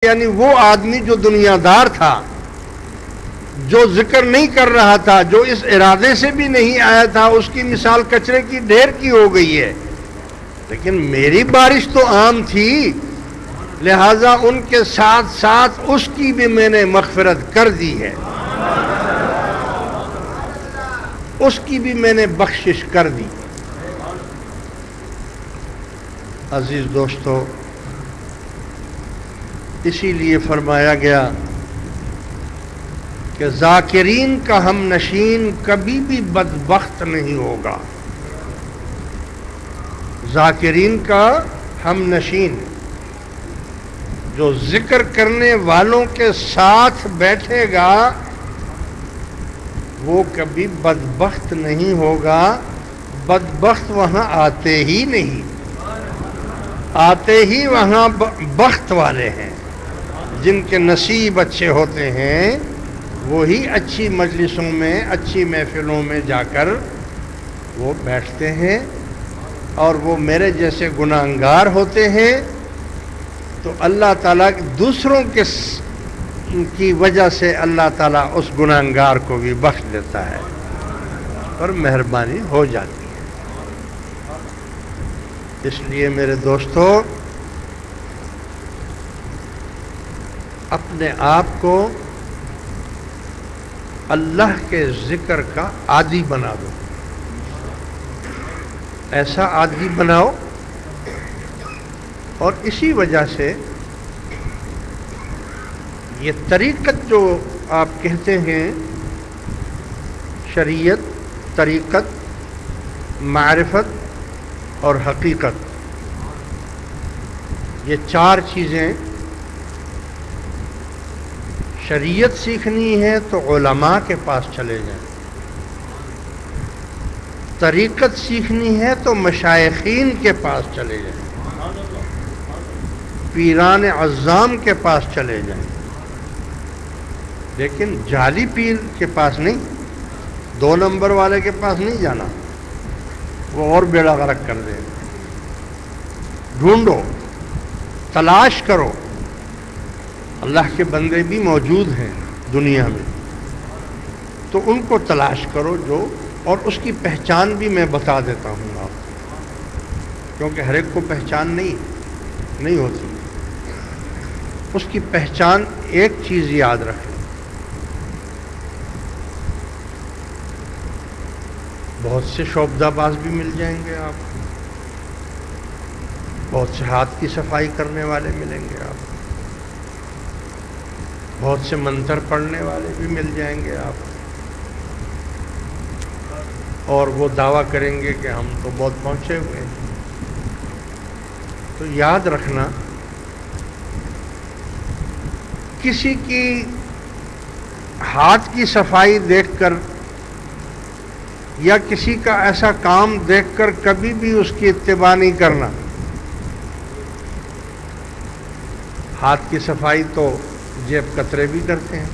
یعنی وہ آدمی جو دنیا دار تھا، جو ذکر نہیں کر رہا تھا، جو اس ارادے سے بھی نہیں آیا تھا، اس کی مثال کچرے کی ڈھیر کی ہو گئی ہے۔ لیکن میری بارش تو عام تھی، لہذا ان کے ساتھ ساتھ اس کی بھی میں نے مغفرت کر دی ہے، اس کی بھی میں نے بخشش کر دی۔ عزیز دوستو، اسی لیے فرمایا گیا کہ ذاکرین کا ہم نشین کبھی بھی بدبخت نہیں ہوگا۔ ذاکرین کا ہم نشین، جو ذکر کرنے والوں کے ساتھ بیٹھے گا وہ کبھی بدبخت نہیں ہوگا۔ بدبخت وہاں آتے ہی نہیں، آتے ہی وہاں بخت والے ہیں۔ جن کے نصیب اچھے ہوتے ہیں وہی اچھی مجلسوں میں، اچھی محفلوں میں جا کر وہ بیٹھتے ہیں، اور وہ میرے جیسے گناہگار ہوتے ہیں تو اللہ تعالیٰ دوسروں کی وجہ سے اللہ تعالیٰ اس گناہگار کو بھی بخش دیتا ہے اور مہربانی ہو جاتی ہے۔ اس لیے میرے دوستو، اپنے آپ کو اللہ کے ذکر کا عادی بنا دو، ایسا عادی بناؤ۔ اور اسی وجہ سے یہ طریقت جو آپ کہتے ہیں، شریعت، طریقت، معرفت اور حقیقت، یہ چار چیزیں شریعت سیکھنی ہے تو علماء کے پاس چلے جائیں، طریقت سیکھنی ہے تو مشائخین کے پاس چلے جائیں، پیران عظام کے پاس چلے جائیں، لیکن جعلی پیر کے پاس نہیں، 2 نمبر والے کے پاس نہیں جانا، وہ اور بیڑا غرق کر دے۔ ڈھونڈو، تلاش کرو، اللہ کے بندے بھی موجود ہیں دنیا میں، تو ان کو تلاش کرو جو، اور اس کی پہچان بھی میں بتا دیتا ہوں آپ کو، کیونکہ ہر ایک کو پہچان نہیں ہوتی۔ اس کی پہچان ایک چیز یاد رکھیں، بہت سے شعبدہ باز بھی مل جائیں گے آپ، بہت سے ہاتھ کی صفائی کرنے والے ملیں گے آپ، بہت سے منتر پڑھنے والے بھی مل جائیں گے آپ، اور وہ دعویٰ کریں گے کہ ہم تو بہت پہنچے ہوئے ہیں۔ تو یاد رکھنا، کسی کی ہاتھ کی صفائی دیکھ کر یا کسی کا ایسا کام دیکھ کر کبھی بھی اس کی اتباع نہیں کرنا۔ ہاتھ کی صفائی تو جیب کترے بھی کرتے ہیں،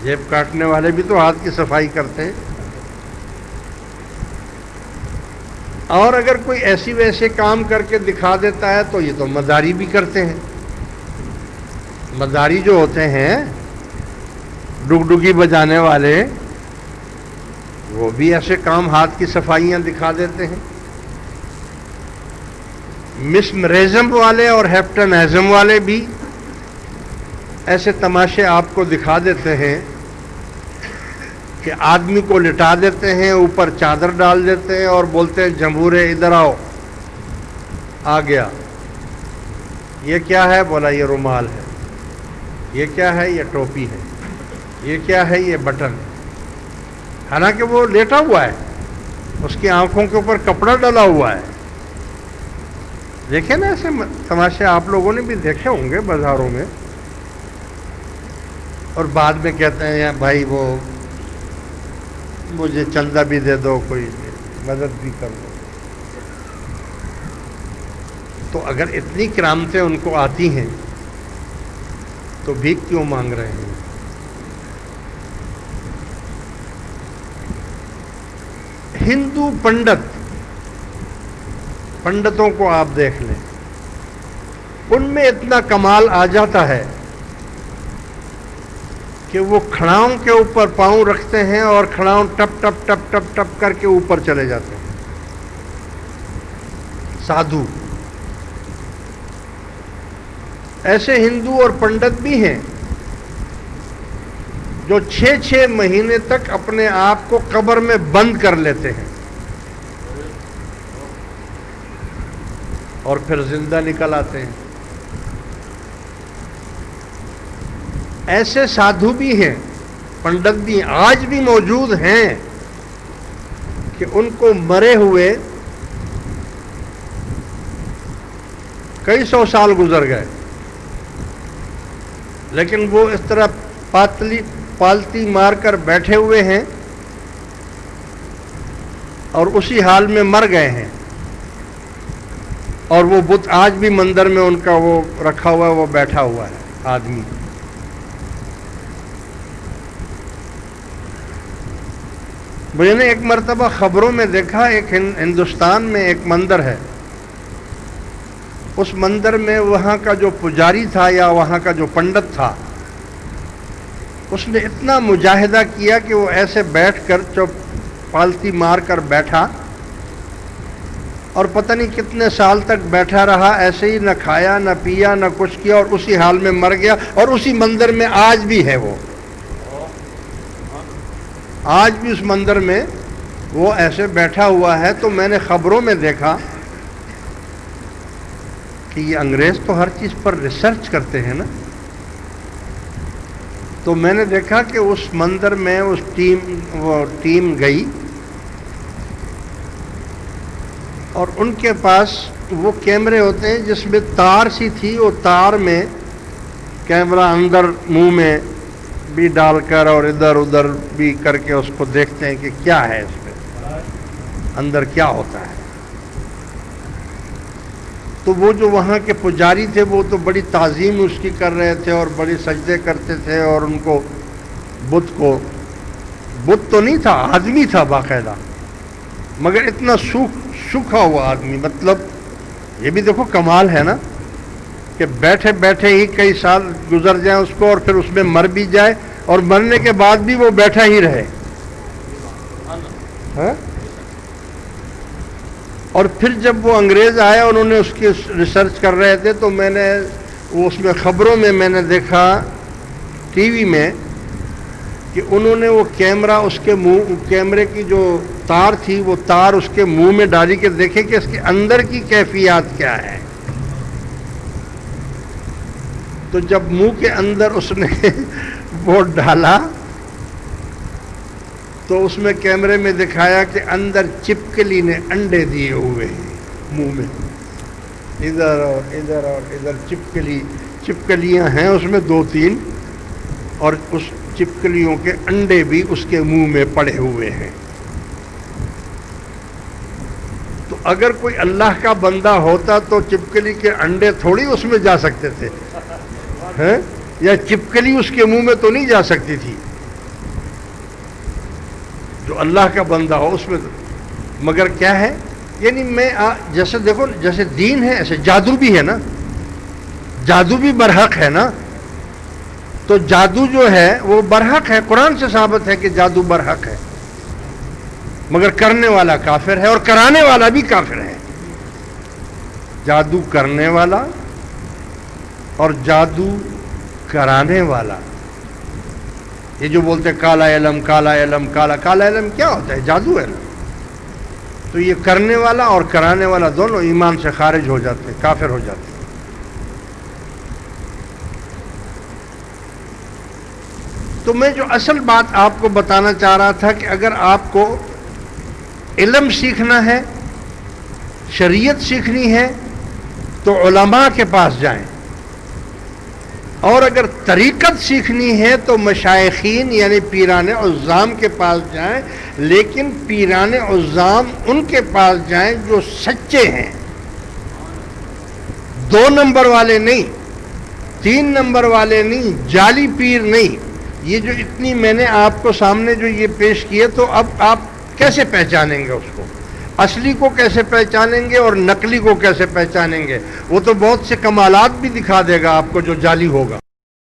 جیب کاٹنے والے بھی تو ہاتھ کی صفائی کرتے ہیں، اور اگر کوئی ایسی ویسے کام کر کے دکھا دیتا ہے تو یہ تو مداری بھی کرتے ہیں۔ مداری جو ہوتے ہیں، ڈگڈگی بجانے والے، وہ بھی ایسے کام، ہاتھ کی صفائیاں دکھا دیتے ہیں۔ مسمریزم والے اور ہیپٹنیزم والے بھی ایسے تماشے آپ کو دکھا دیتے ہیں کہ آدمی کو لٹا دیتے ہیں، اوپر چادر ڈال دیتے ہیں اور بولتے ہیں جمہورے ادھر آؤ، آ گیا۔ یہ کیا ہے؟ بولا یہ رومال ہے۔ یہ کیا ہے؟ یہ ٹوپی ہے۔ یہ کیا ہے؟ یہ بٹن ہے۔ حالانکہ وہ لیٹا ہوا ہے، اس کی آنکھوں کے اوپر کپڑا ڈلا ہوا ہے۔ دیکھیں نا ایسے تماشے آپ لوگوں نے بھی دیکھے ہوں گے بازاروں میں، اور بعد میں کہتے ہیں بھائی وہ مجھے چندہ بھی دے دو، کوئی مدد بھی کر دو۔ تو اگر اتنی کرامتیں ان کو آتی ہیں تو بھیک کیوں مانگ رہے ہیں؟ ہندو پنڈتوں کو آپ دیکھ لیں، ان میں اتنا کمال آ جاتا ہے کہ وہ کھڑاؤں کے اوپر پاؤں رکھتے ہیں اور کھڑاؤں ٹپ ٹپ ٹپ ٹپ ٹپ کر کے اوپر چلے جاتے ہیں. سادھو ایسے ہندو اور پنڈت بھی ہیں جو 6 مہینے تک اپنے آپ کو قبر میں بند کر لیتے ہیں اور پھر زندہ نکل آتے ہیں. ایسے سادھو بھی ہیں، پنڈت بھی آج بھی موجود ہیں کہ ان کو مرے ہوئے کئی 100 سال گزر گئے، لیکن وہ اس طرح پالتی مار کر بیٹھے ہوئے ہیں اور اسی حال میں مر گئے ہیں، اور وہ بت آج بھی مندر میں ان کا وہ رکھا ہوا ہے، وہ بیٹھا ہوا ہے آدمی. میں نے ایک مرتبہ خبروں میں دیکھا، ایک ہندوستان میں ایک مندر ہے، اس مندر میں وہاں کا جو پجاری تھا یا وہاں کا جو پنڈت تھا، اس نے اتنا مجاہدہ کیا کہ وہ ایسے بیٹھ کر پالتی مار کر بیٹھا اور پتہ نہیں کتنے سال تک بیٹھا رہا، ایسے ہی نہ کھایا نہ پیا نہ کچھ کیا، اور اسی حال میں مر گیا، اور اسی مندر میں آج بھی ہے وہ. آج بھی اس مندر میں وہ ایسے بیٹھا ہوا ہے. تو میں نے خبروں میں دیکھا کہ یہ انگریز تو ہر چیز پر ریسرچ کرتے ہیں نا، تو میں نے دیکھا کہ اس مندر میں وہ ٹیم گئی اور ان کے پاس وہ کیمرے ہوتے ہیں جس میں تار سی تھی، وہ تار میں کیمرہ اندر منہ میں بھی ڈال کر اور ادھر ادھر بھی کر کے اس کو دیکھتے ہیں کہ کیا ہے اس میں اندر کیا ہوتا ہے. تو وہ جو وہاں کے پجاری تھے وہ تو بڑی تعظیم اس کی کر رہے تھے اور بڑی سجدے کرتے تھے، اور ان کو بت تو نہیں تھا، آدمی تھا باقاعدہ، مگر اتنا سوکھا ہوا آدمی. مطلب یہ بھی دیکھو کمال ہے نا کہ بیٹھے بیٹھے ہی کئی سال گزر جائیں اس کو، اور پھر اس میں مر بھی جائے، اور مرنے کے بعد بھی وہ بیٹھا ہی رہے. اور پھر جب وہ انگریز آئے انہوں نے اس کی ریسرچ کر رہے تھے، تو میں نے وہ اس میں خبروں میں نے دیکھا ٹی وی میں کہ انہوں نے وہ کیمرہ اس کے منہ، کیمرے کی جو تار تھی وہ تار اس کے منہ میں ڈالی کہ دیکھیں کہ اس کے اندر کی کیفیات کیا ہے. تو جب منہ کے اندر اس نے وہ ڈالا تو اس میں کیمرے میں دکھایا کہ اندر چپکلی نے انڈے دیے ہوئے ہیں منہ میں، ادھر اور ادھر اور ادھر چپکلیاں ہیں اس میں 2-3، اور اس چپکلیوں کے انڈے بھی اس کے منہ میں پڑے ہوئے ہیں. تو اگر کوئی اللہ کا بندہ ہوتا تو چپکلی کے انڈے تھوڑی اس میں جا سکتے تھے، یا چپکلی اس کے منہ میں تو نہیں جا سکتی تھی. جو اللہ کا بندہ ہو اس میں تو، مگر کیا ہے، یعنی میں جیسے دیکھو جیسے دین ہے ایسے جادو بھی ہے نا، جادو بھی برحق ہے نا. تو جادو جو ہے وہ برحق ہے، قرآن سے ثابت ہے کہ جادو برحق ہے، مگر کرنے والا کافر ہے اور کرانے والا بھی کافر ہے. جادو کرنے والا اور جادو کرانے والا، یہ جو بولتے کالا علم کالا علم، کالا علم کیا ہوتا ہے؟ جادو ہے نا. تو یہ کرنے والا اور کرانے والا دونوں ایمان سے خارج ہو جاتے ہیں، کافر ہو جاتے ہیں. تو میں جو اصل بات آپ کو بتانا چاہ رہا تھا کہ اگر آپ کو علم سیکھنا ہے، شریعت سیکھنی ہے، تو علماء کے پاس جائیں، اور اگر طریقت سیکھنی ہے تو مشائخین یعنی پیران عظام کے پاس جائیں، لیکن پیران عظام ان کے پاس جائیں جو سچے ہیں، 2 نمبر والے نہیں، 3 نمبر والے نہیں، جعلی پیر نہیں. یہ جو اتنی میں نے آپ کو سامنے جو یہ پیش کیے، تو اب آپ کیسے پہچانیں گے اس کو؟ اصلی کو کیسے پہچانیں گے اور نقلی کو کیسے پہچانیں گے؟ وہ تو بہت سے کمالات بھی دکھا دے گا آپ کو جو جعلی ہوگا۔